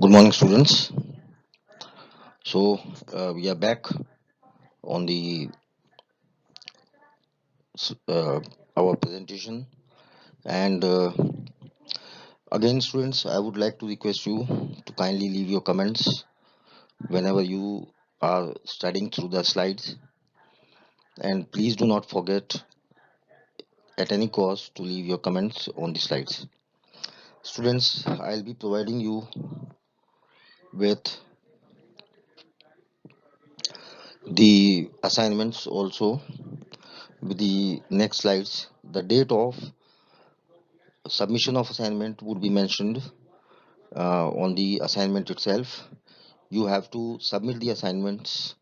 Good morning, students. We are back on the our presentation, and again, students, I would like to request you to kindly leave your comments whenever you are studying through the slides, and please do not forget at any cost to leave your comments on the slides. Students, I'll be providing you with the assignments also with the next slides. The date of submission of assignment would be mentioned on the assignment itself. You have to submit the assignments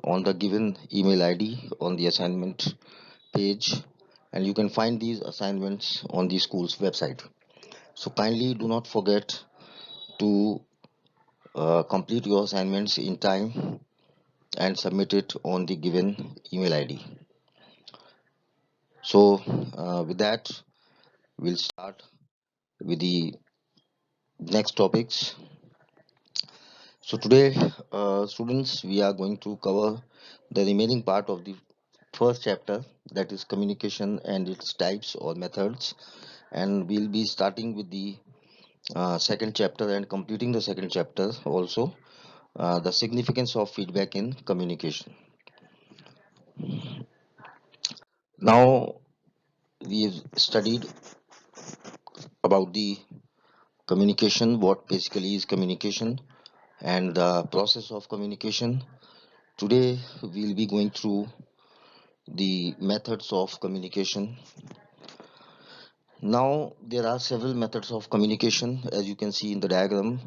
on the given email ID on the assignment page, and you can find these assignments on the school's website. So kindly do not forget to complete your assignments in time and submit it on the given email ID. So with that, we'll start with the next topics. So today, students, we are going to cover the remaining part of the first chapter, that is communication and its types or methods, and we'll be starting with the second chapter and completing the second chapter also, the significance of feedback in communication. Now we've studied about the communication, what basically is communication, and the process of communication. Today we'll be going through the methods of communication. Now there are several methods of communication, as you can see in the diagram.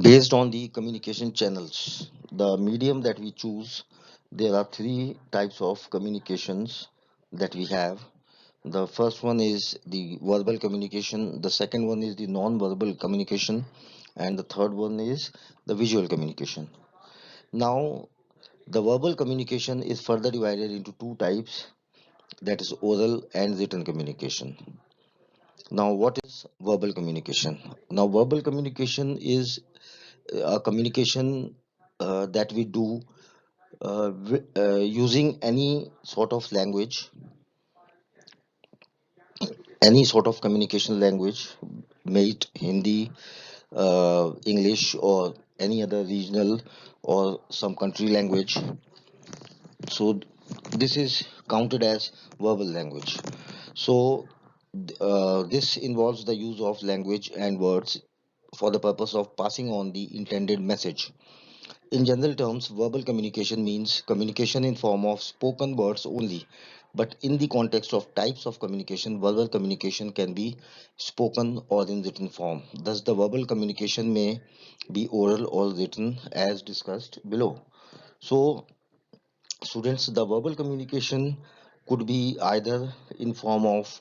Based on the communication channels, the medium that we choose, there are three types of communications that we have. The first one is the verbal communication, the second one is the non-verbal communication, and the third one is the visual communication. Now, the verbal communication is further divided into two types, that is oral and written communication. Now, what is verbal communication? Now, verbal communication is a communication that we do using any sort of communication language, may it Hindi, English, or any other regional or some country language. So this is counted as verbal language. So this involves the use of language and words for the purpose of passing on the intended message. In general terms, verbal communication means communication in form of spoken words only. But in the context of types of communication, verbal communication can be spoken or in written form. Thus, the verbal communication may be oral or written as discussed below. So, students, the verbal communication could be either in form of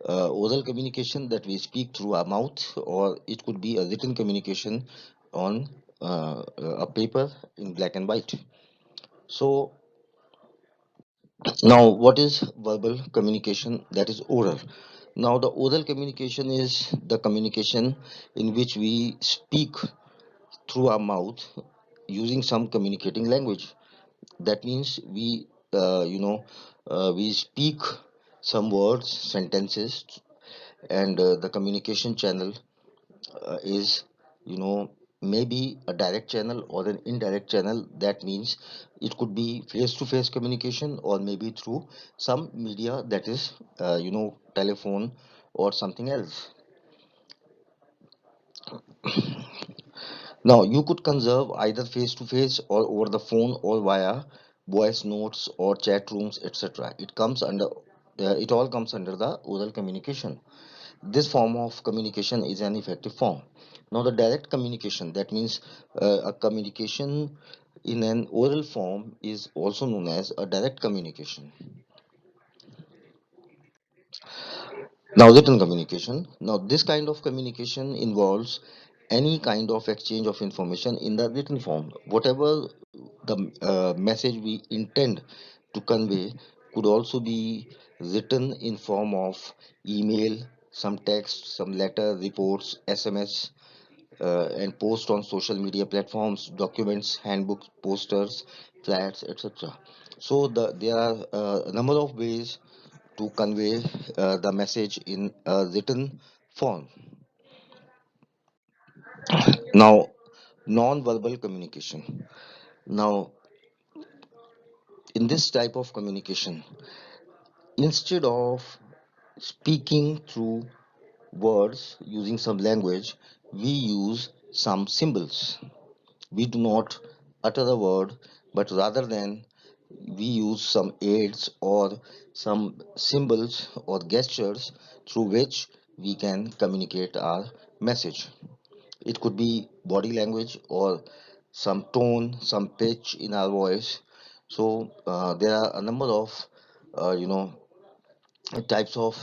oral communication that we speak through our mouth, or it could be a written communication on a paper in black and white. So now, what is verbal communication? That is oral. Now, the oral communication is the communication in which we speak through our mouth using some communicating language. That means we speak some words, sentences, and the communication channel is, you know, maybe a direct channel or an indirect channel. That means it could be face to face communication or maybe through some media, that is, telephone or something else. Now, you could conserve either face to face or over the phone or via voice notes or chat rooms, etc. It all comes under the oral communication. This form of communication is an effective form. Now, the direct communication, that means a communication in an oral form, is also known as a direct communication. Now, written communication. Now, this kind of communication involves any kind of exchange of information in the written form. Whatever the message we intend to convey could also be written in form of email, some text, some letter, reports, SMS, and post on social media platforms, documents, handbooks, posters, flyers, etc. So there are a number of ways to convey the message in a written form. Now, non-verbal communication. Now, in this type of communication, instead of speaking through words using some language, we use some symbols. We do not utter a word, but rather than we use some aids or some symbols or gestures through which we can communicate our message. It could be body language or some tone, some pitch in our voice. So there are a number of uh, you know types of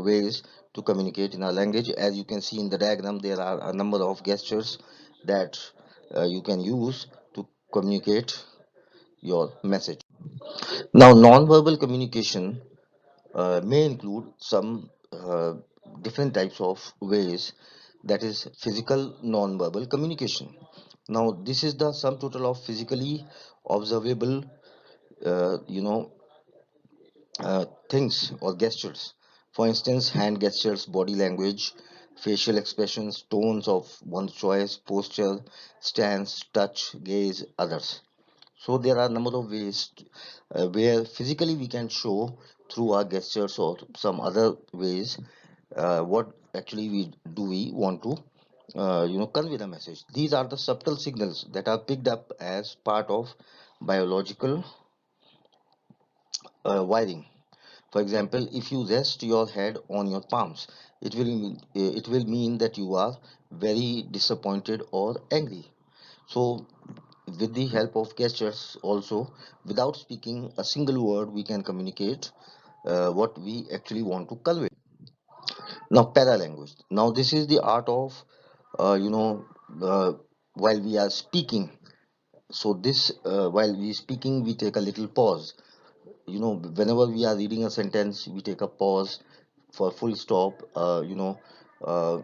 ways to communicate in our language. As you can see in the diagram, there are a number of gestures that you can use to communicate your message. Now, non-verbal communication may include some different types of ways, that is physical non-verbal communication. Now, this is the sum total of physically observable uh, you know things or gestures. For instance, hand gestures, body language, facial expressions, tones of one's choice, posture, stance, touch, gaze, others. So there are a number of ways where physically we can show through our gestures or some other ways what actually we want to convey the message. These are the subtle signals that are picked up as part of biological wiring. For example, if you rest your head on your palms, it will mean that you are very disappointed or angry. So, with the help of gestures, also without speaking a single word, we can communicate what we actually want to convey. Now, paralanguage. Now, this is the art of, you know, while we are speaking. So, this while we speaking, we take a little pause. Whenever we are reading a sentence, we take a pause for full stop. Uh,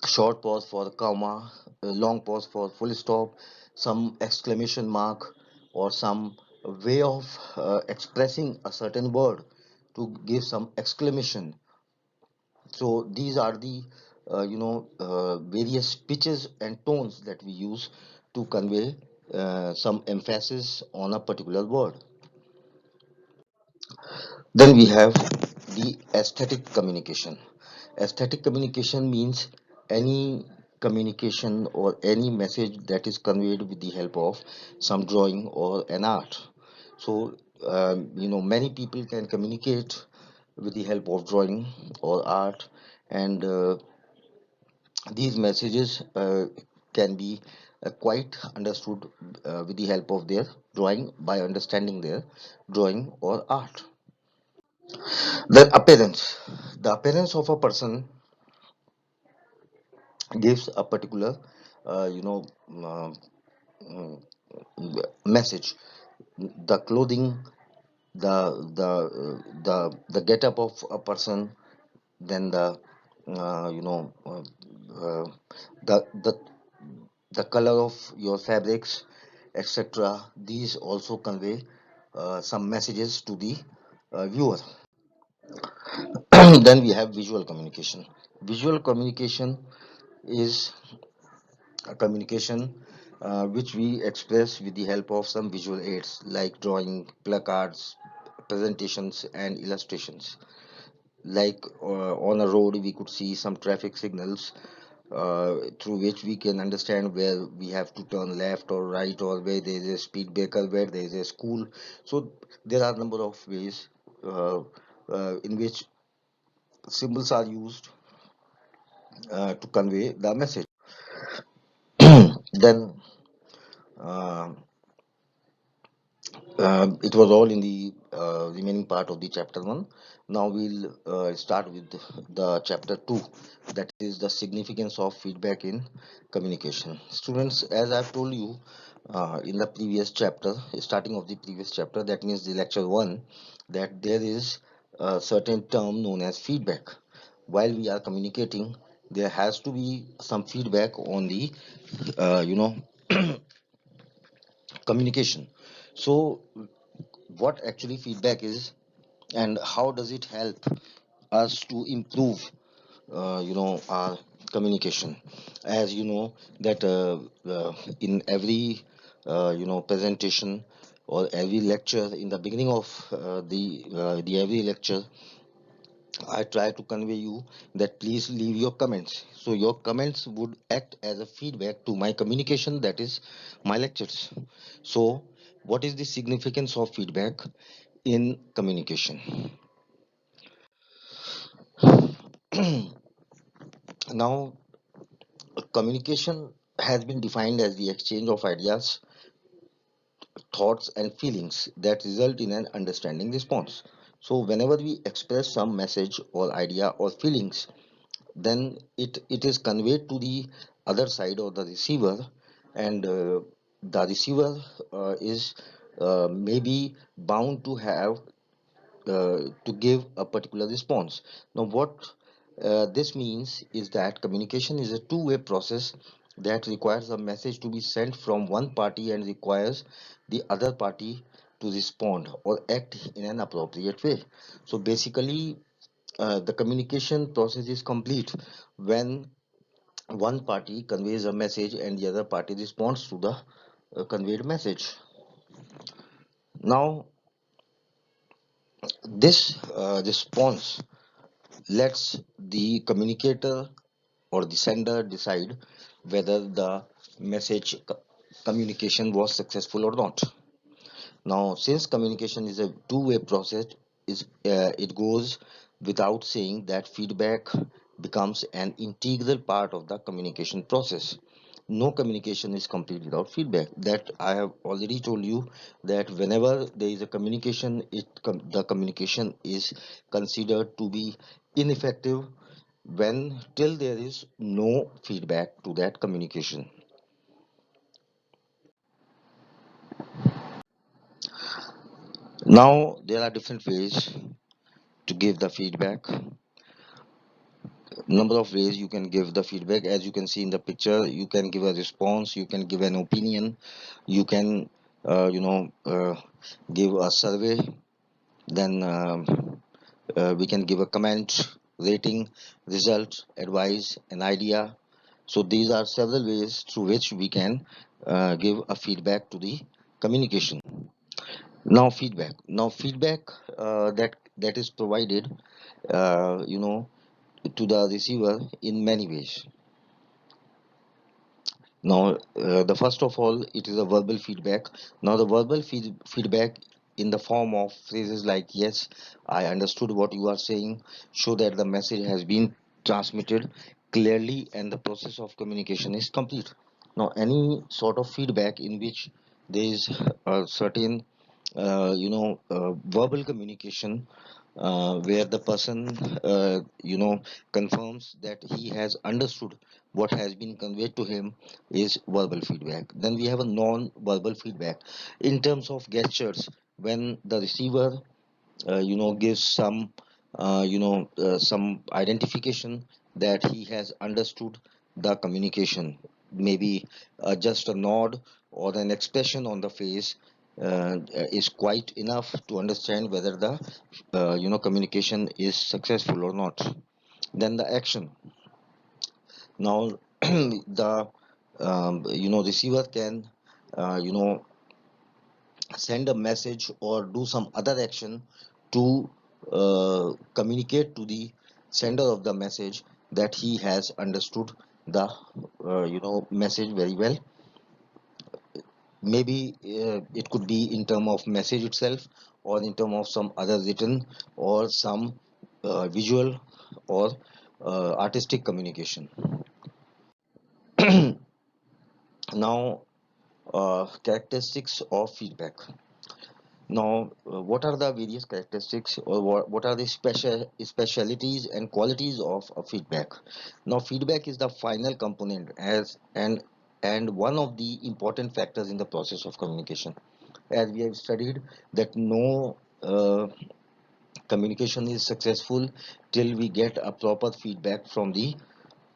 short pause for a comma, a long pause for full stop, some exclamation mark, or some way of expressing a certain word to give some exclamation. So these are the various pitches and tones that we use to convey some emphasis on a particular word. Then we have the aesthetic communication. Aesthetic communication means any communication or any message that is conveyed with the help of some drawing or an art. So, many people can communicate with the help of drawing or art, and these messages can be quite understood with the help of their drawing by understanding their drawing or art. The appearance. The appearance of a person gives a particular, uh, you know, uh, mm, message. The clothing, the getup of a person, then uh, you know, uh, uh, the the the color of your fabrics, etc. These also convey some messages to the viewer. Then we have visual communication. Visual communication is a communication which we express with the help of some visual aids like drawing, placards, presentations, and illustrations. Like on a road, we could see some traffic signals through which we can understand where we have to turn left or right, or where there is a speed breaker, where there is a school. So there are a number of ways uh, in which symbols are used to convey the message. Then uh, it was all in the remaining part of the chapter 1. Now we'll start with the chapter 2, that is the significance of feedback in communication. Students, as I've told you in the previous chapter, starting of the previous chapter, that means the lecture 1, that there is a certain term known as feedback. while we are communicating, there has to be some feedback on the you know communication. So what actually feedback is, and how does it help us to improve our communication? As you know that in every presentation or every lecture, in the beginning of the every lecture, I try to convey you that please leave your comments. So your comments would act as a feedback to my communication, that is my lectures. So what is the significance of feedback in communication? Now, communication has been defined as the exchange of ideas, thoughts, and feelings that result in an understanding response. So whenever we express some message or idea or feelings, then it is conveyed to the other side or the receiver, and the receiver is maybe bound to have to give a particular response. Now, what this means is that communication is a two-way process that requires a message to be sent from one party and requires the other party to respond or act in an appropriate way. So basically, the communication process is complete when one party conveys a message and the other party responds to the conveyed message. Now, this response lets the communicator or the sender decide whether the message communication was successful or not. Now, since communication is a two-way process, it goes without saying that feedback becomes an integral part of the communication process. No communication is complete without feedback. That I have already told you, that whenever there is a communication, the communication is considered to be ineffective when till there is no feedback to that communication. Now there are different ways to give the feedback. Number of ways you can give the feedback. As you can see in the picture, you can give a response, you can give an opinion, you can give a survey, then we can give a comment, rating, result, advice, an idea. So these are several ways through which we can give a feedback to the communication. Now feedback that is provided to the receiver in many ways. Now, the first of all, it is a verbal feedback. Now, the verbal feedback in the form of phrases like "Yes, I understood what you are saying," show that the message has been transmitted clearly and the process of communication is complete. Now, any sort of feedback in which there is a certain, verbal communication where the person confirms that he has understood what has been conveyed to him, is verbal feedback. Then we have a non-verbal feedback in terms of gestures, when the receiver gives some identification that he has understood the communication, maybe just a nod or an expression on the face is quite enough to understand whether the communication is successful or not. Then the action. Now the receiver can you know send a message or do some other action to communicate to the sender of the message that he has understood the message very well. Maybe it could be in term of message itself, or in term of some other written or some visual or artistic communication. Now, characteristics of feedback. Now, what are the various characteristics, or what are the specialities and qualities of a feedback? Now, feedback is the final component as and one of the important factors in the process of communication. As we have studied that no communication is successful till we get a proper feedback from the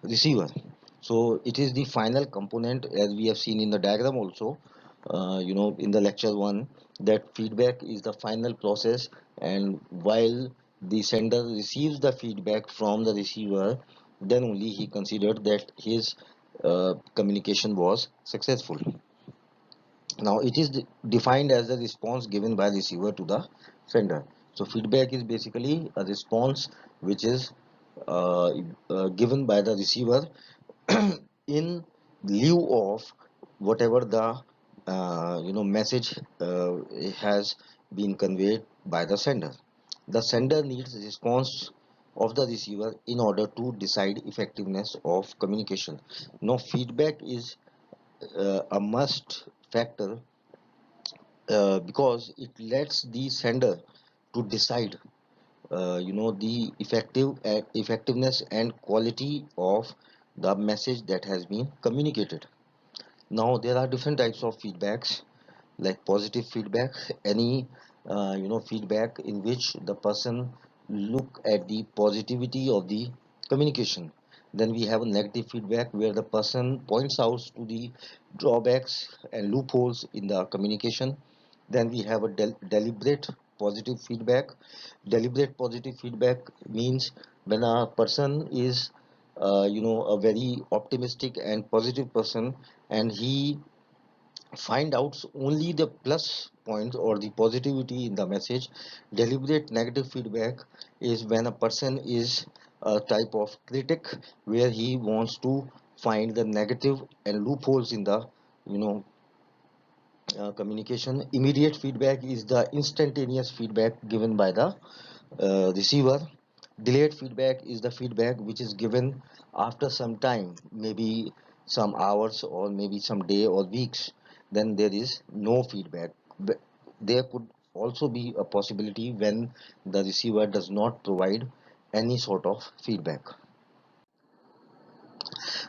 receiver. So it is the final component, as we have seen in the diagram also, in the lecture 1, that feedback is the final process, and while the sender receives the feedback from the receiver, then only he considered that his communication was successful. Now it is defined as the response given by receiver to the sender. So feedback is basically a response which is uh, given by the receiver in lieu of whatever the message has been conveyed by the sender. The sender needs response of the receiver in order to decide effectiveness of communication. Now feedback is a must factor because it lets the sender to decide the effectiveness and quality of the message that has been communicated. Now there are different types of feedbacks, like positive feedback, any feedback in which the person look at the positivity of the communication. Then we have a negative feedback where the person points out to the drawbacks and loopholes in the communication. Then we have a deliberate positive feedback. Deliberate positive feedback means when a person is a very optimistic and positive person, and he find out only the plus points or the positivity in the message. Deliberate negative feedback is when a person is a type of critic, where he wants to find the negative and loopholes in the you know communication. Immediate feedback is the instantaneous feedback given by the receiver. Delayed feedback is the feedback which is given after some time, maybe some hours or maybe some day or weeks. Then there is no feedback. There could also be a possibility when the receiver does not provide any sort of feedback.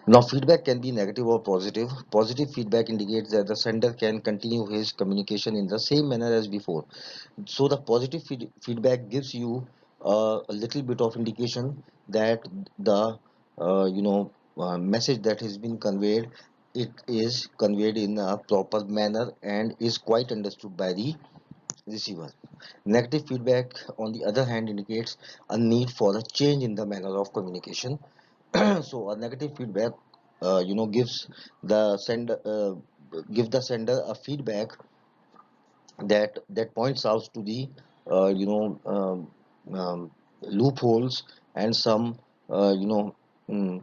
Now, feedback can be negative or positive. Positive feedback indicates that the sender can continue his communication in the same manner as before. So the positive feedback gives you a little bit of indication that the message that has been conveyed, it is conveyed in a proper manner and is quite understood by the receiver. Negative feedback, on the other hand, indicates a need for a change in the manner of communication. So a negative feedback gives the sender give the sender a feedback that points out to the uh, you know loopholes and some uh, you know mm,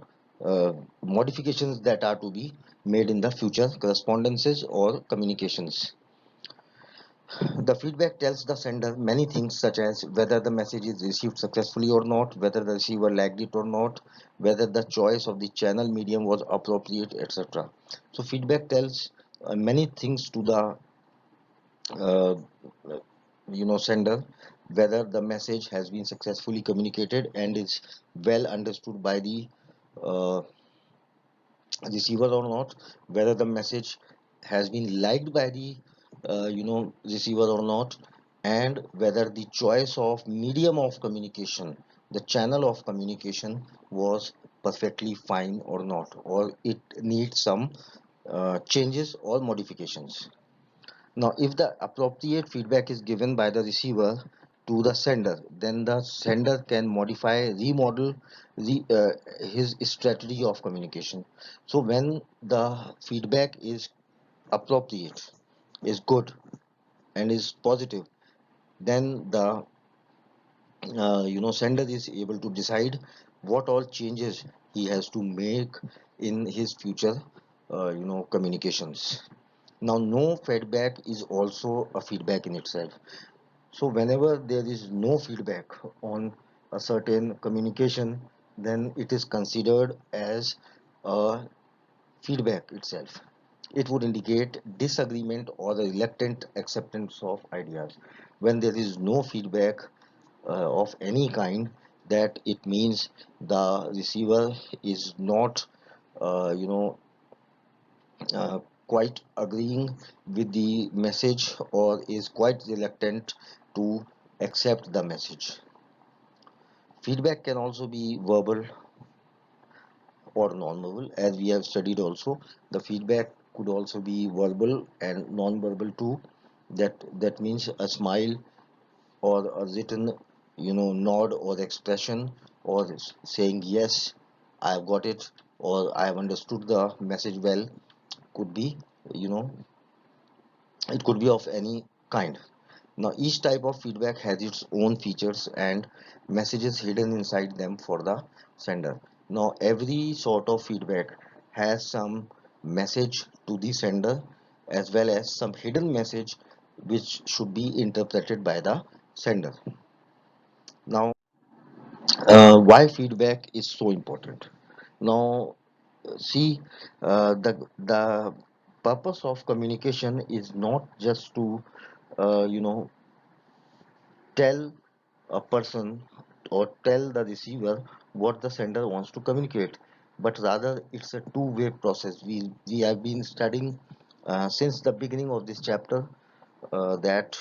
modifications that are to be made in the future correspondences or communications. The feedback tells the sender many things, such as whether the message is received successfully or not, whether the receiver liked it or not, whether the choice of the channel medium was appropriate, etc. So feedback tells many things to the uh, sender, whether the message has been successfully communicated and is well understood by the uh, receiver or not, whether the message has been liked by the receiver or not, and whether the choice of medium of communication, the channel of communication, was perfectly fine or not, or it needs some changes or modifications. Now, if the appropriate feedback is given by the receiver to the sender, then the sender can modify, remodel his strategy of communication. So, when the feedback is appropriate, is good, and is positive, then the sender is able to decide what all changes he has to make in his future communications. Now, no feedback is also a feedback in itself. So whenever there is no feedback on a certain communication, then it is considered as a feedback itself. It would indicate disagreement or the reluctant acceptance of ideas. When there is no feedback of any kind, that it means the receiver is not uh, you know uh, quite agreeing with the message, or is quite reluctant to accept the message. Feedback can also be verbal or non-verbal, as we have studied also. The feedback could also be verbal and non-verbal too. That means a smile or a written, nod or expression, or saying yes, I have got it, or I have understood the message well, could be, you know it could be of any kind. Now each type of feedback has its own features and messages hidden inside them for the sender. Now every sort of feedback has some message to the sender, as well as some hidden message which should be interpreted by the sender. Now, why feedback is so important? Now, see, the purpose of communication is not just to tell a person or tell the receiver what the sender wants to communicate, but rather it's a two-way process. We have been studying since the beginning of this chapter that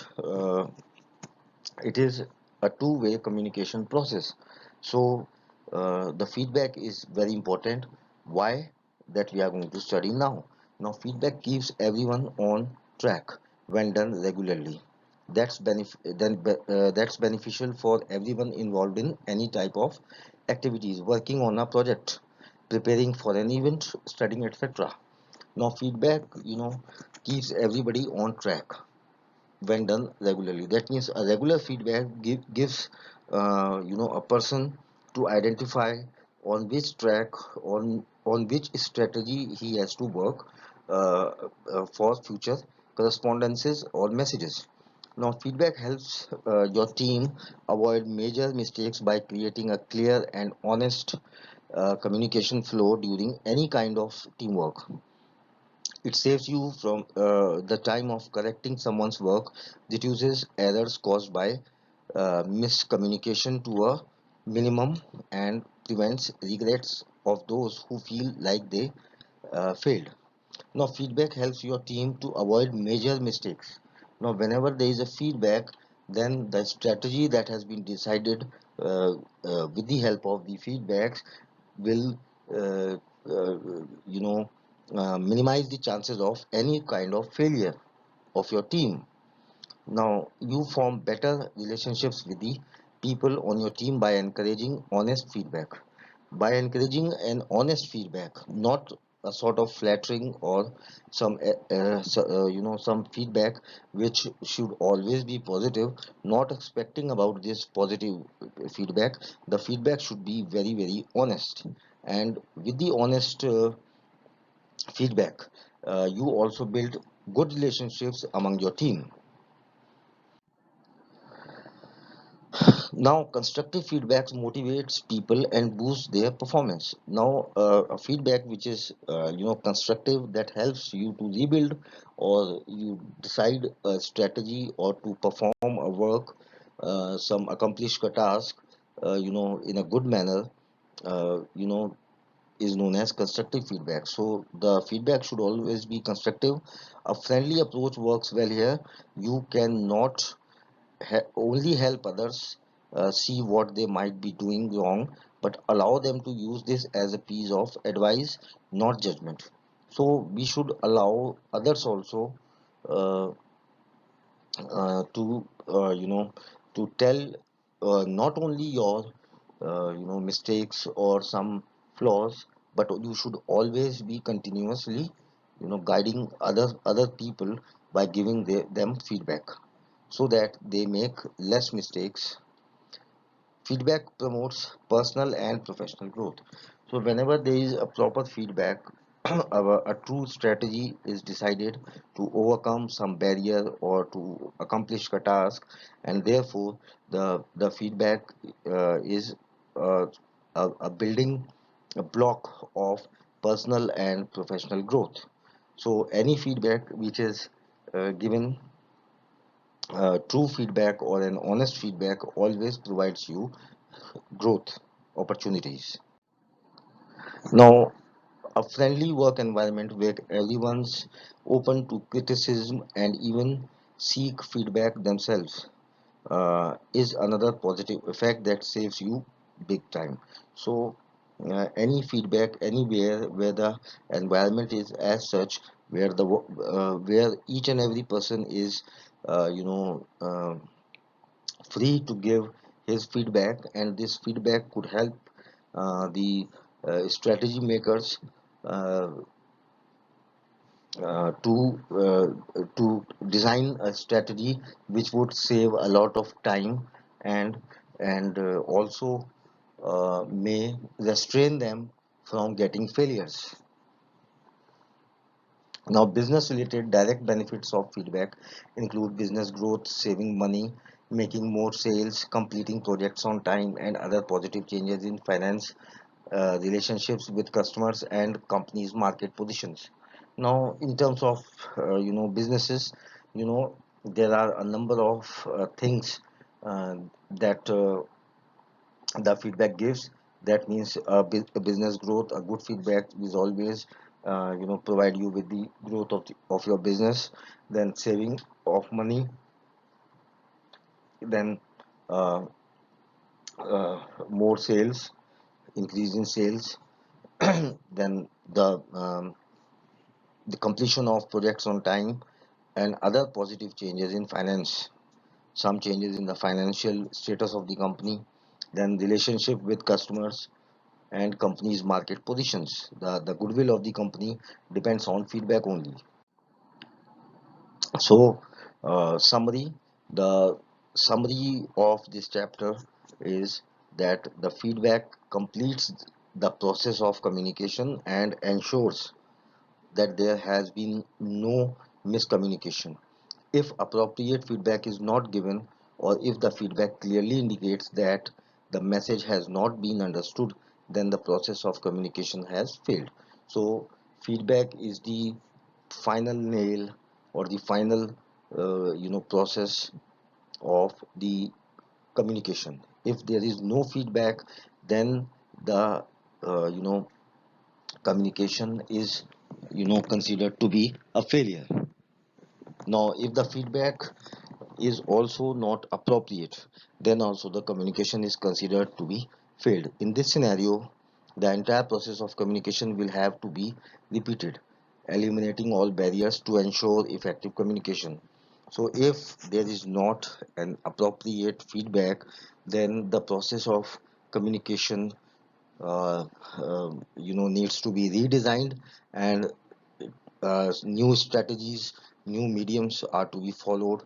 it is a two-way communication process. So the feedback is very important. Why? That we are going to study now. Now feedback keeps everyone on track when done regularly. That's beneficial for everyone involved in any type of activities, working on a project, preparing for an event, studying, etc. Now feedback, keeps everybody on track when done regularly. That means a regular feedback gives a person to identify on which track, on which strategy he has to work for future correspondences or messages. Now feedback helps your team avoid major mistakes by creating a clear and honest communication flow during any kind of teamwork. It saves you from the time of correcting someone's work, reduces errors caused by miscommunication to a minimum, and prevents regrets of those who feel like they failed. Now, feedback helps your team to avoid major mistakes. Now, whenever there is a feedback, then the strategy that has been decided with the help of the feedbacks will uh, uh, you know minimize the chances of any kind of failure of your team. Now you form better relationships with the people on your team by encouraging honest feedback, not a sort of flattering or some feedback which should always be positive, not expecting about this positive feedback. The feedback should be very, very honest, and with the honest feedback, you also build good relationships among your team. Now, constructive feedback motivates people and boosts their performance. Now, a feedback which is constructive, that helps you to rebuild or you decide a strategy or to perform a work, some accomplish a task, in a good manner. Uh, you know, is known as constructive feedback. So the feedback should always be constructive. A friendly approach works well here. You cannot only help others see what they might be doing wrong, but allow them to use this as a piece of advice, not judgment. So we should allow others also uh, to to tell not only your mistakes or some flaws, but you should always be continuously guiding other people by giving them feedback so that they make less mistakes. Feedback promotes personal and professional growth. So whenever there is a proper feedback, a true strategy is decided to overcome some barrier or to accomplish a task, and therefore the feedback is uh, a building a block of personal and professional growth. So any feedback which is given, true feedback or an honest feedback, always provides you growth opportunities. Now, a friendly work environment where everyone's open to criticism and even seek feedback themselves is another positive effect that saves you big time. So any feedback anywhere where the environment is as such, where where each and every person is free to give his feedback, and this feedback could help the strategy makers uh, to design a strategy which would save a lot of time, and also may restrain them from getting failures. Now, business related direct benefits of feedback include business growth, saving money, making more sales, completing projects on time, and other positive changes in finance, relationships with customers, and companies' market positions. Now, in terms of businesses, there are a number of things uh, that the feedback gives. That means a business growth. A good feedback is always provide you with the growth of your business. Then saving of money, then uh, more sales, increase in sales, then the completion of projects on time, and other positive changes in finance, some changes in the financial status of the company, then relationship with customers and company's market positions. The goodwill of the company depends on feedback only. So, summary the summary of this chapter is that the feedback completes the process of communication and ensures that there has been no miscommunication. If appropriate feedback is not given, or if the feedback clearly indicates that the message has not been understood, then the process of communication has failed. So, feedback is the final nail, or the final process of the communication. If there is no feedback, then the communication is considered to be a failure. Now, if the feedback is also not appropriate, then also the communication is considered to be failed. In this scenario, the entire process of communication will have to be repeated, eliminating all barriers to ensure effective communication. So, if there is not an appropriate feedback, then the process of communication uh, needs to be redesigned, and new strategies, new mediums are to be followed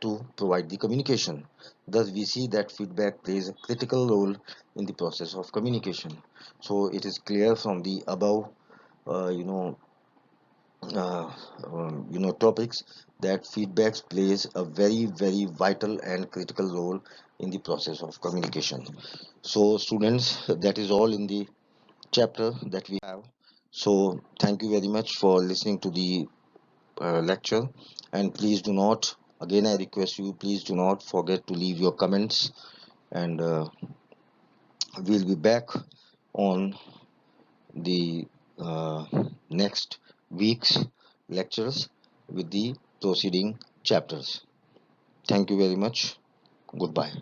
to provide the communication. Thus, we see that feedback plays a critical role in the process of communication. So, it is clear from the above, uh, you know, uh, topics, that feedbacks plays a very, very vital and critical role in the process of communication. So, students, that is all in the chapter that we have. So, thank you very much for listening to the lecture, and please do not, again I request you, please do not forget to leave your comments, and we'll be back on the next week's lectures with the proceeding chapters. Thank you very much. Goodbye.